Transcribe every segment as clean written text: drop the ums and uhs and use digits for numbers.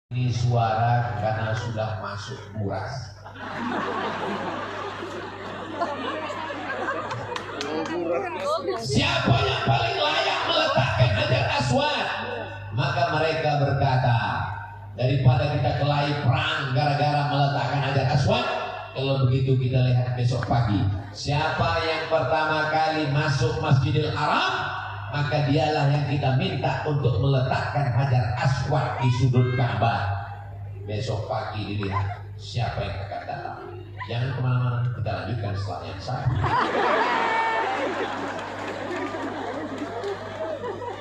Ini suara karena sudah masuk muras. Siapa yang paling layak meletakkan Hajar Aswad? Maka mereka berkata, daripada kita kelahi perang gara-gara meletakkan Hajar Aswad, kalau begitu kita lihat besok pagi siapa yang pertama kali masuk Masjidil Haram, maka dialah yang kita minta untuk meletakkan Hajar Aswad di sudut Ka'bah. Besok pagi dilihat siapa yang akan datang. Jangan kemana-mana, kita lanjutkan setelah yang satu.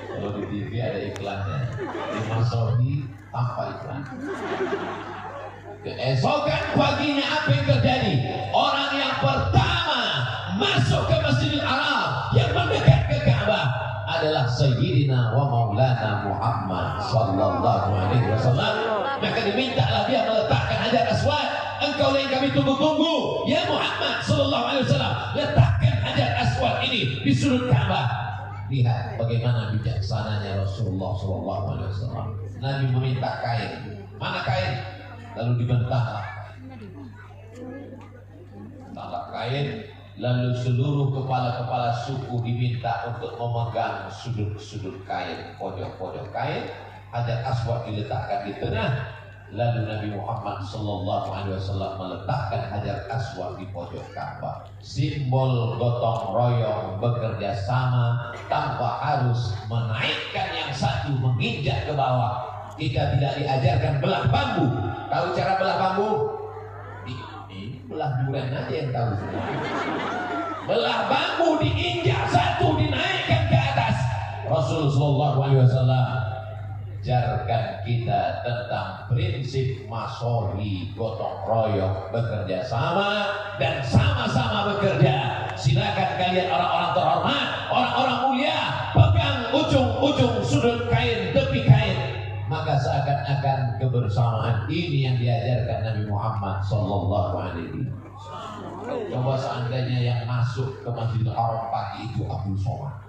Kalau di TV ada iklannya, di Masohi tanpa iklan. Keesokan paginya apa yang terjadi? Orang yang pertama masuk ke Masjidil Haram yang mendekat ke Ka'bah adalah Sayyidina wa Maulana Muhammad sallallahu alaihi wasallam. Maka dimintalah dia meletakkan Hajar Aswad. Engkau yang kami tunggu-tunggu, ya Muhammad sallallahu alaihi wasallam, letakkan Hajar Aswad ini di sudut Ka'bah. Lihat bagaimana bijaksananya Rasulullah sallallahu alaihi wasallam. Nabi meminta kain. Mana kain? Lalu dibentanglah kain. Lalu seluruh kepala-kepala suku diminta untuk memegang sudut-sudut kain, pojok-pojok kain. Hajar Aswad diletakkan di tengah. Lalu Nabi Muhammad sallallahu alaihi wasallam meletakkan Hajar Aswad di pojok Ka'bah. Simbol gotong royong, bekerja sama tanpa harus menaikkan yang satu menginjak ke bawah. Kita tidak diajarkan belah bambu. Tahu cara belah bambu? Belah durian aja yang tahu. Belah bambu diinjak satu, dinaikkan ke atas. Rasulullah sallallahu alaihi wasallam ajarkan kita tentang prinsip masohi, gotong royong, bekerja sama dan sama-sama bekerja. Silakan kalian orang-orang terhormat, orang-orang mulia, pegang ujung-ujung sudut kain, tepi kain. Maka seakan-akan kebersamaan ini yang diajarkan Nabi Muhammad sallallahu alaihi wasallam. Coba seandainya yang masuk ke Masjidil Haram pagi itu Abdul Somad.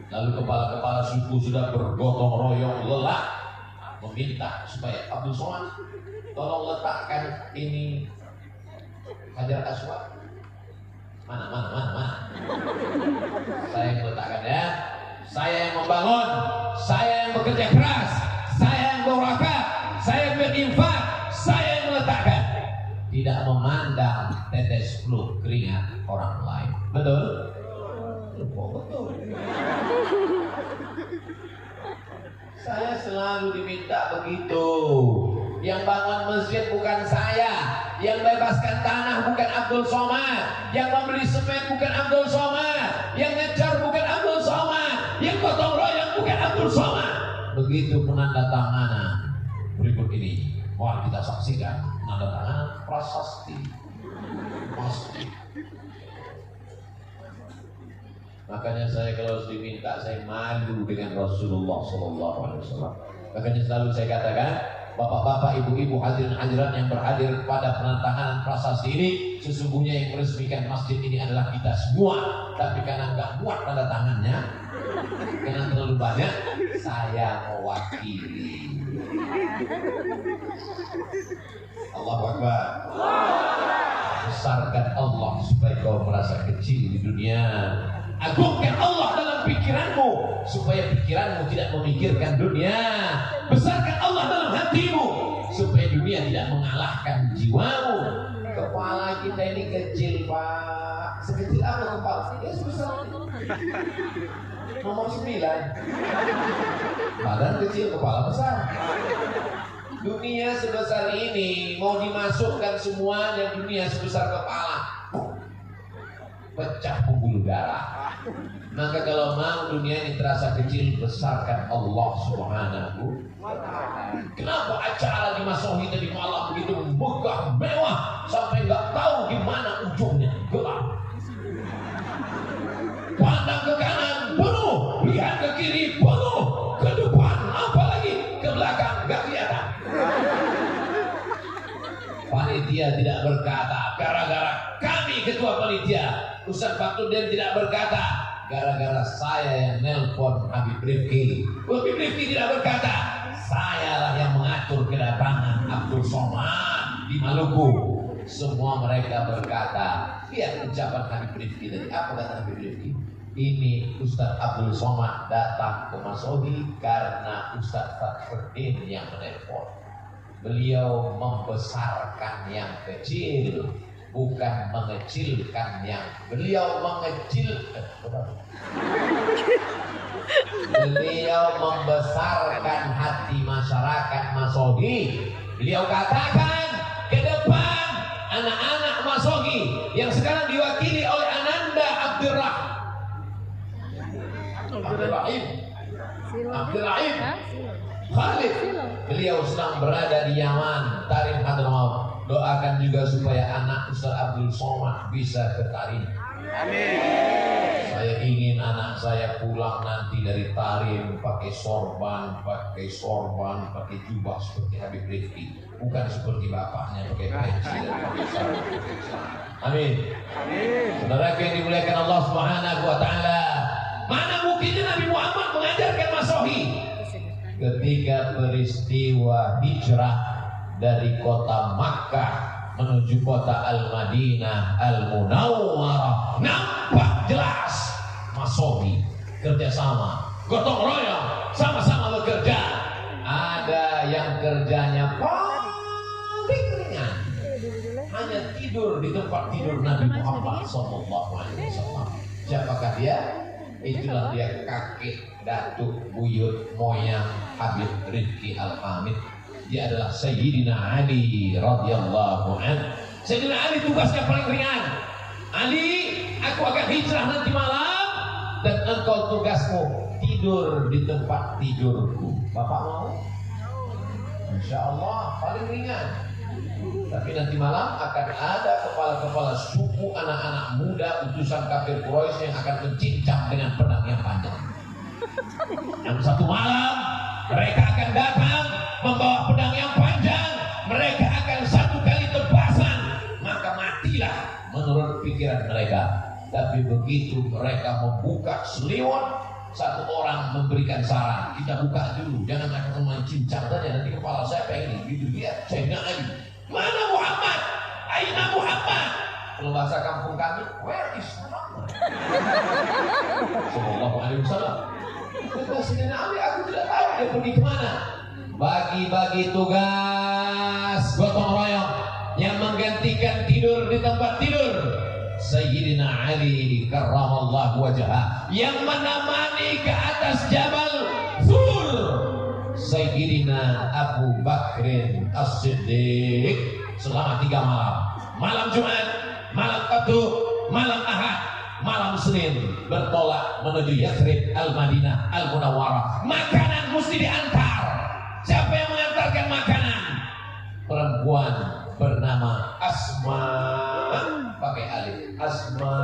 Lalu kepala-kepala suku sudah bergotong royong lelah meminta supaya Abdul Somad tolong letakkan ini Hajar Aswad. Mana. Saya yang meletakkan ya. Saya yang membangun, saya yang bekerja keras, saya yang berwakaf, saya yang berinfak, saya yang meletakkan. Tidak memandang tetes fluh keringat orang lain. Betul? Betul. Saya selalu diminta begitu. Yang bangun masjid bukan saya, yang bebaskan tanah bukan Abdul Somad, yang membeli semen bukan Abdul Somad, yang ngecar bukan Abdul Somad, yang gotong royong bukan Abdul Somad. Begitu penandatanganan berikut ini, mohon kita saksikan penandatanganan prasasti. Makanya saya kalau diminta, saya malu dengan Rasulullah sallallahu alaihi wasallam. Makanya selalu saya katakan, bapak-bapak, ibu-ibu, hadirin hadirat yang berhadir pada penandatanganan prasasti ini, sesungguhnya yang meresmikan masjid ini adalah kita semua. Tapi karena nggak muat tanda tangannya, karena terlalu banyak, saya mewakili. Allahu Akbar. Besarkan Allah supaya kau merasa kecil di dunia. Agungkan Allah dalam pikiranmu supaya pikiranmu tidak memikirkan dunia. Besarkan Allah dalam hatimu supaya dunia tidak mengalahkan jiwamu. Kepala kita ini kecil, Pak. Sekecil apa kepala? Ya sebesar nomor 9. Badan kecil, kepala besar. Dunia sebesar ini mau dimasukkan semua dan dunia sebesar kepala, pecah pembuluh darah. Maka kalau mau dunia ini terasa kecil, besarkan Allah Subhanahu wa ta'ala. Kenapa acara di Masohi tadi malam begitu megah, mewah, sampai nggak tahu gimana ujungnya, gelap. Pandang ke kanan penuh, lihat ke kiri penuh, ke depan apalagi ke belakang nggak kelihatan. Panitia tidak berkata gara-gara kami ketua panitia. Ustaz Fakhruddin tidak berkata gara-gara saya yang nelpon Habib Rifki. Habib Rifki tidak berkata saya lah yang di Maluku. Semua mereka berkata, lihat ucapan Habib Rifki tadi. Apa kata Habib Rifki? Ini Ustaz Abdul Somad datang ke Masohi karena Ustaz Fathuddin yang menelpon. Beliau membesarkan yang kecil, bukan mengecilkan yang. Beliau mengecilkan. Beliau membesarkan hati masyarakat Masohi. Beliau katakan ke depan anak-anak Masohi yang sekarang diwakili oleh Ananda Abdurrahim Khalid. Beliau sedang berada di Yaman, Tarim Hadramaut. Doakan juga supaya anak Ustaz Abdul Somad bisa ke Tarim. Amin. Saya ingin anak saya pulang nanti dari Tarim pakai sorban, pakai jubah seperti Habib Rifki, bukan seperti bapaknya pakai peci dan pakai sarung. Amin. Amin. Saudara yang dimuliakan Allah Subhanahu wa taala, mana mungkinnya Nabi Muhammad mengajarkan Masohi? Ketika peristiwa hijrah dari kota Makkah menuju kota Al-Madinah Al-Munawwarah, nampak jelas Masohi kerjasama, gotong royong, sama-sama bekerja. Ada yang kerjanya paling ringan, hanya tidur di tempat tidur Nabi Muhammad SAW. Siapakah dia? Itulah dia kakek, datuk, buyut, moyang Habib Rifki Al-Hamid. Dia adalah Sayyidina Ali radhiyallahu anhu. Sayyidina Ali tugasnya paling ringan. Ali, aku akan hijrah nanti malam dan engkau tugasmu tidur di tempat tidurku. Bapak mau? Insya Allah paling ringan. Tapi nanti malam akan ada kepala-kepala suku anak-anak muda utusan kafir Quraisy yang akan mencincang dengan pedang yang panjang. Yang satu malam mereka akan datang membawa pedang yang panjang. Mereka akan satu kali tebasan, maka matilah menurut pikiran mereka. Tapi begitu mereka membuka selimut, satu orang memberikan saran, kita buka dulu, jangan akan mencincang saja, nanti kepala saya pengen gitu. Lihat, saya bilang lagi, mana Muhammad? Aina Muhammad? Kalau bahasa kampung kami, where is Muhammad? Sallallahu alaihi wasallam. Kata Sayyidina Ali, aku tidak tahu dia pergi kemana. Bagi-bagi tugas gotong royong yang menggantikan tidur di tempat tidur Sayyidina Ali karramallahu wajhah, yang menemani ke atas Jabal Thur Sayyidina Abu Bakrin As-Siddiq selama 3 malam. Malam Jumat, malam Sabtu, malam Ahad, malam Senin bertolak menuju Yathrib Al-Madinah Al-Munawwarah. Makanan mesti diantar. Siapa yang mengantarkan makanan? Perempuan bernama Asma, pakai alif. Asma,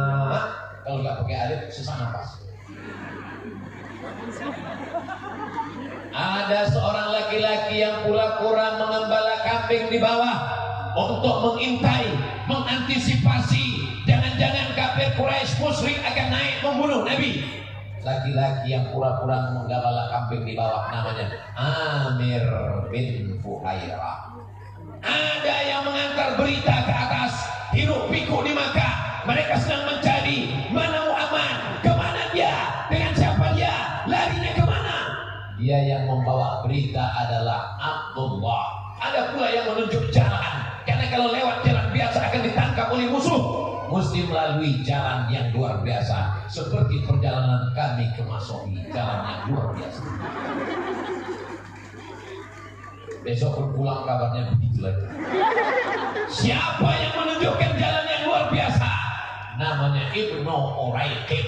kalau nggak pakai alif susah nafas. Ada seorang laki-laki yang pura-pura mengembala kambing di bawah untuk mengintai, mengantisipasi jangan-jangan kafir Quraisy musyrik akan naik membunuh Nabi. Laki-laki yang pura-pura menggembala kambing di bawah namanya Amir bin Fuhairah. Ada yang mengantar berita ke atas, hiruk pikuk di Makkah. Mereka sedang mencari mana Muhammad, kemana dia, dengan siapa dia, larinya kemana. Dia yang membawa berita adalah Abdullah. Ada pula yang menunjuk jalan, karena kalau lewat jalan biasa akan ditangkap oleh musuh. Mesti melalui jalan yang luar biasa, seperti perjalanan kami ke Masohi, jalan yang luar biasa. Besok berpulang kabarnya begitu lagi. Siapa yang menunjukkan jalan yang luar biasa? Namanya Ibnu Uraiqib.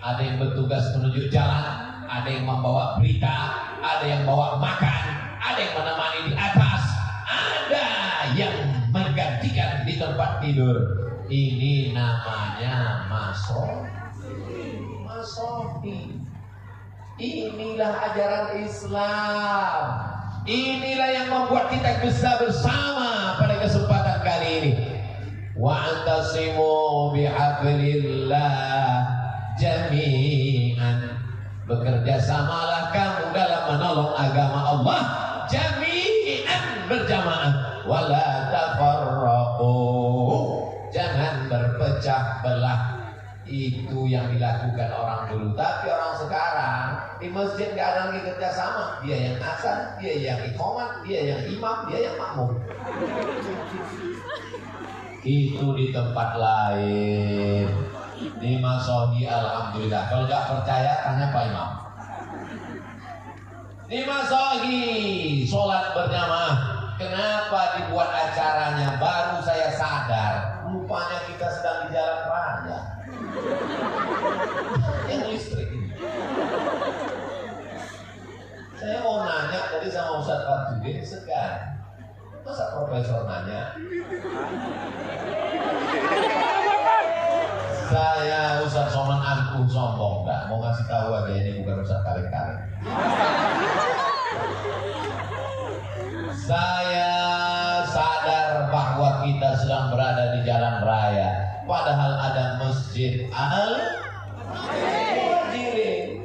Ada yang bertugas menunjuk jalan, ada yang membawa berita, ada yang bawa makan, ada yang menemani di atas, ada yang menggantikan di tempat tidur. Ini namanya Masohi. Inilah ajaran Islam. Inilah yang membuat kita bisa bersama pada kesempatan kali ini. Wa'tasimu bihablillah jami'an. Bekerja samalah kamu dalam menolong agama Allah jami'an, berjamaah. Wala tafarraqu. pecah belah. Itu yang dilakukan orang dulu. Tapi orang sekarang di masjid nggak ada lagi kerjasama. Dia yang azan, dia yang iqamat, dia yang imam, dia yang makmum. Itu di tempat lain. Di Masohi alhamdulillah. Kalau nggak percaya tanya Pak Imam. Di Masohi sholat berjamaah. Kenapa dibuat acaranya? Baru saya sadar. Rupanya kita sedang di jalan raya. Yang listrik ini. Saya mau nanya tadi sama Ustaz Fatudin segan. Masa profesor nanya? Saya Ustaz Somad angkuh sombong enggak? Mau ngasih tahu aja ini bukan Ustaz kali-kali. Saya sadar bahwa kita sedang berada di jalan raya. Padahal ada masjid al-Muhajirin.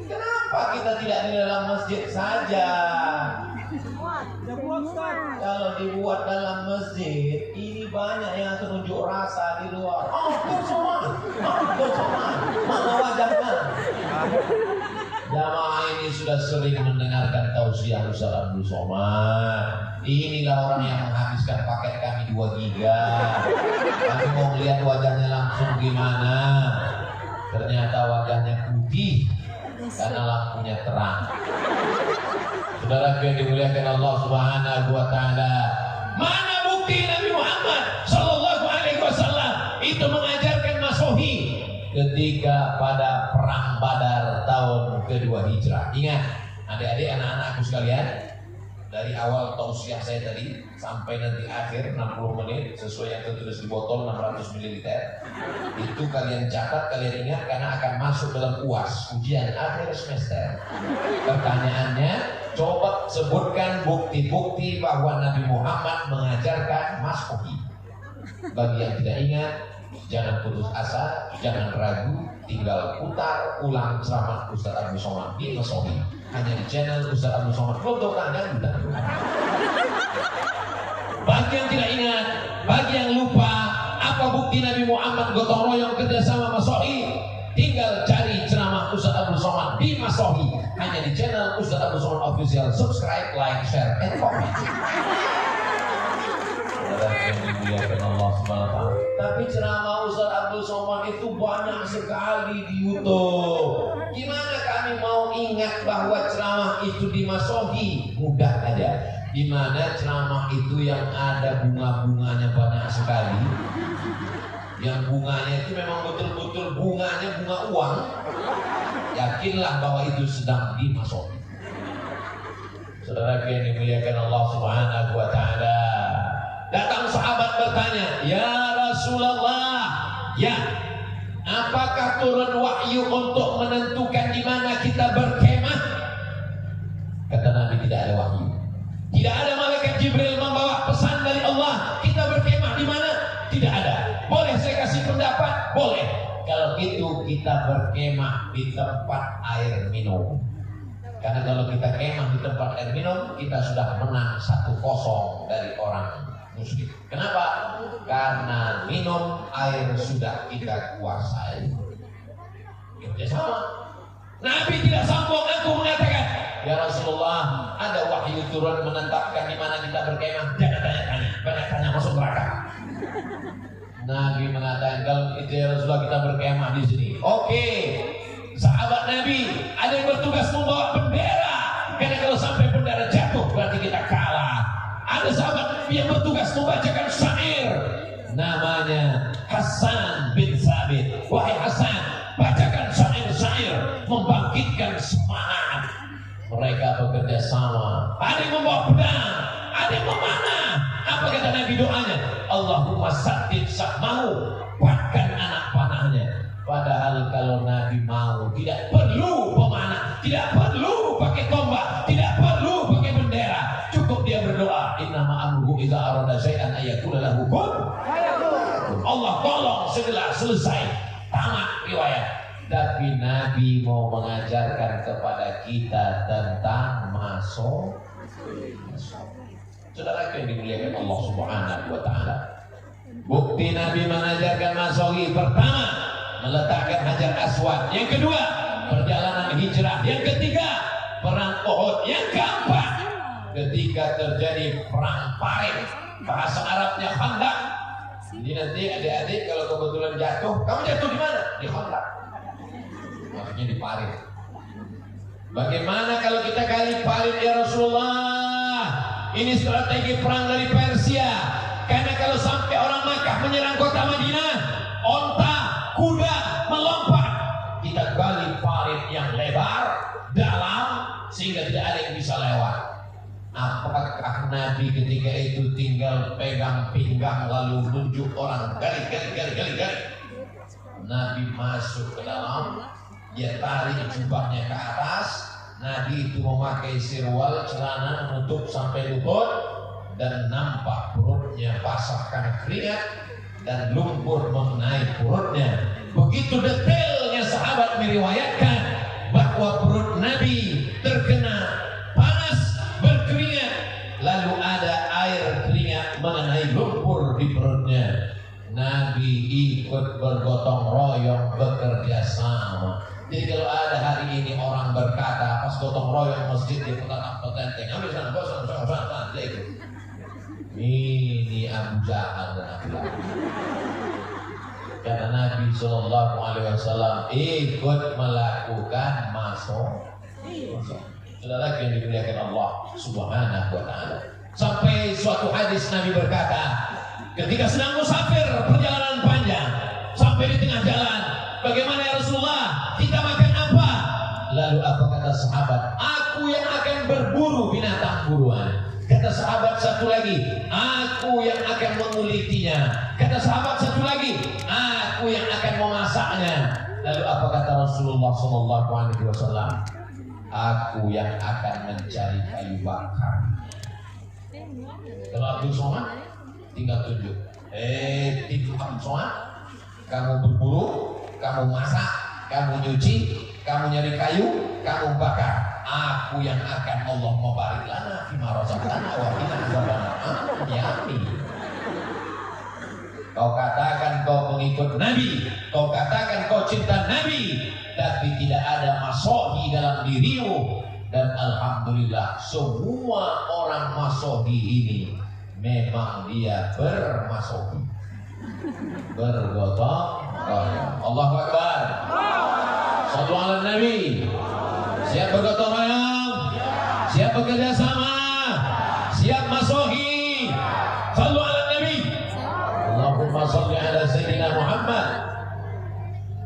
Kenapa kita tidak di dalam masjid saja? Kalau dibuat dalam masjid, ini banyak yang tunjuk rasa di luar. Mana wajahnya? Jamaah ini sudah sering mendengarkan tausiah Ustaz Abdul Somad. Inilah orang yang menghabiskan paket kami 2 giga. Kami mau melihat wajahnya langsung gimana. Ternyata wajahnya putih karena lampunya terang. Saudara yang dimuliakan Allah Subhanahu wa taala, mana bukti Nabi Muhammad sallallahu alaihi wasallam itu mengajarkan masohi ketika pada perang Badar tahun kedua Hijrah. Ingat, adik-adik, anak-anakku sekalian, dari awal tausiah saya tadi sampai nanti akhir 60 menit sesuai yang tertulis di botol 600 ml. Itu kalian catat, kalian ingat karena akan masuk dalam UAS, ujian akhir semester. Pertanyaannya, coba sebutkan bukti-bukti bahwa Nabi Muhammad mengajarkan masohi. Bagi yang tidak ingat, jangan putus asa, jangan ragu, tinggal putar ulang ceramah Ustaz Abdul Somad di Masohi. Hanya di channel Ustaz Abdul Somad. Fotokannya udah. Bagi yang tidak ingat, bagi yang lupa, apa bukti Nabi Muhammad gotong royong kerjasama Masohi? Tinggal cari ceramah Ustaz Abdul Somad di Masohi. Hanya di channel Ustaz Abdul Somad Official. Subscribe, like, share, and comment. Tapi ceramah Ustaz Abdul Somad itu banyak sekali di YouTube. Gimana kami mau ingat bahwa ceramah itu di Masohi? Mudah aja. Di mana ceramah itu yang ada bunga-bunganya banyak sekali. Yang bunganya itu memang betul-betul bunganya bunga uang. Yakinlah bahwa itu sedang di Masohi. Saudara yang dimuliakan Allah Subhanahu wa taala. Datang sahabat bertanya, "Ya Rasulullah, ya, apakah turun wahyu untuk menentukan di mana kita berkemah?" Kata Nabi, tidak ada wahyu. Tidak ada malaikat Jibril membawa pesan dari Allah, kita berkemah di mana? Tidak ada. Boleh saya kasih pendapat? Boleh. Kalau itu kita berkemah di tempat air minum. Karena kalau kita kemah di tempat air minum, kita sudah menang 1-0 dari orang muslim. Kenapa? Karena minum air sudah kita kuasai. Ya sama. Nabi tidak sombong, aku mengatakan, "Ya Rasulullah, ada wahyu turun menetapkan di mana kita berkemah." Jangan tanya-tanya, banyak tanya masuk neraka. Nabi mengatakan, "Kalau itu ya Rasulullah, kita berkemah di sini." Oke. Sahabat Nabi, ada yang bertugas membawa bendera. Karena kalau sampai bendera jatuh, berarti kita kalah. Ada sahabat yang bertugas membacakan syair, namanya Hasan bin Sabit. Wahai Hasan, bacakan syair-syair membangkitkan semangat. Mereka bekerja sama. Ada yang membawa pedang, ada yang memanah. Apa kata Nabi doanya? Allahumma saddid sahmahu, kuatkan anak panahnya. Padahal kalau Nabi mau, tidak perlu pemanah, tidak perlu pakai tombak, tidak perlu pakai bendera. Cukup dia berdoa, innama amruhu idza arada syai'an ayyakula lahu kun. Allah tolong segera selesai, tamat riwayat. Tapi Nabi mau mengajarkan kepada kita tentang masuk. Saudara yang dimuliakan Allah Subhanahu wa taala. Bukti Nabi mengajarkan masohi: pertama, meletakkan Hajar Aswad; yang kedua, perjalanan hijrah; yang ketiga, perang Uhud; yang keempat, ketika terjadi perang Parit, bahasa Arabnya Khandaq. Jadi nanti adik-adik kalau kebetulan jatuh, kamu jatuh di mana? Di Khandaq. Maksudnya di Parit. Bagaimana kalau kita gali Parit ya Rasulullah? Ini strategi perang dari Persia. Karena kalau sampai orang Makkah menyerang kota Madinah, onta, kuda melompat. Kita gali parit yang lebar, dalam, sehingga tidak ada yang bisa lewat. Apakah Nabi ketika itu tinggal pegang pinggang lalu nunjuk orang gali? Nabi masuk ke dalam, dia tarik jubahnya ke atas. Nabi itu memakai sirwal, celana menutup sampai lutut, dan nampak perutnya basah karena keringat dan lumpur mengenai perutnya. Begitu detailnya sahabat meriwayatkan bahwa perut Nabi terkena panas, berkeringat, lalu ada air keringat mengenai lumpur di perutnya. Nabi ikut bergotong royong, bekerja sama. Jadi kalau ada hari ini orang berkata pas gotong royong masjid di petenteng, ambil sana, dia ikut. Ini Abu Jahal dan Abu Lahab. Karena Nabi Shallallahu Alaihi Wasallam ikut melakukan masuk. Sudah lagi yang dimuliakan Allah Subhanahu Wa Taala. Sampai suatu hadis Nabi berkata, ketika sedang musafir perjalanan panjang, sampai di tengah jalan, bagaimana ya Rasulullah? Kita makan apa? Lalu apa kata sahabat? Aku yang akan berburu binatang buruan. Kata sahabat satu lagi, aku yang akan mengulitinya. Kata sahabat satu lagi, aku yang akan memasaknya. Lalu apa kata Rasulullah SAW? Aku yang akan mencari kayu bakar. Kalau Abdul Somad tinggal tunjuk. Tim Abdul Somad, kamu berburu, kamu masak, kamu nyuci, kamu nyari kayu, kamu bakar. Aku yang akan Allah membarik lana fima razaqtana wa qina adzabannar. Yami. Kau katakan kau pengikut Nabi, kau katakan kau cinta Nabi, tapi tidak ada masohi dalam dirimu. Dan alhamdulillah semua orang masohi ini memang dia bermasohi, bergotong royong. Allahu Akbar. Shallu ala Nabi. Siap bergotong royong, siap bekerja sama, siap masohi. Shallu ala Nabi. Allahumma shalli ala Sayyidina Muhammad.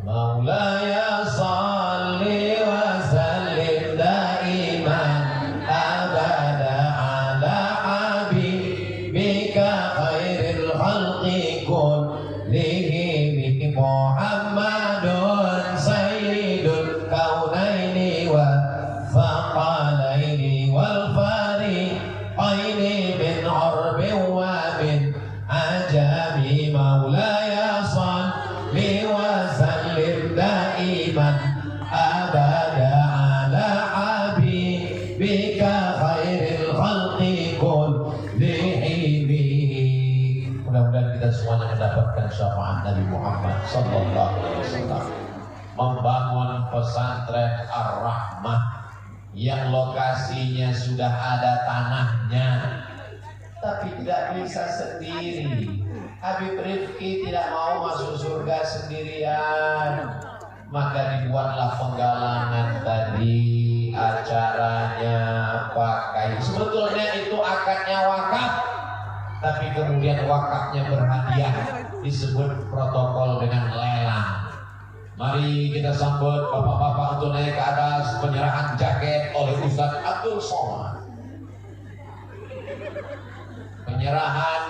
Maulaya salli wa sallim daiman abada ala habibika khairil khalqi kullihim Muhammadun sayyidul kaunaini wa faqalaini wal fariqaini min arbin wa min ajami. Maulaya salli wa sallim daiman abada ala habibika khairil khalqi kullihim. Mudah-mudahan kita semuanya mendapatkan syafaat Nabi Muhammad sallallahu alaihi wasallam. Membangun pesantren Ar-Rahmah yang lokasinya sudah ada tanahnya, tapi tidak bisa sendiri. Habib Rifki tidak mau masuk surga sendirian, maka dibuatlah penggalangan tadi. Acaranya pakai, sebetulnya itu akadnya wakaf, tapi kemudian wakafnya berhadiah, disebut protokol dengan lelang. Mari kita sambut bapak-bapak untuk naik ke atas. Penyerahan jaket oleh Ustadz Abdul Somad. Penyerahan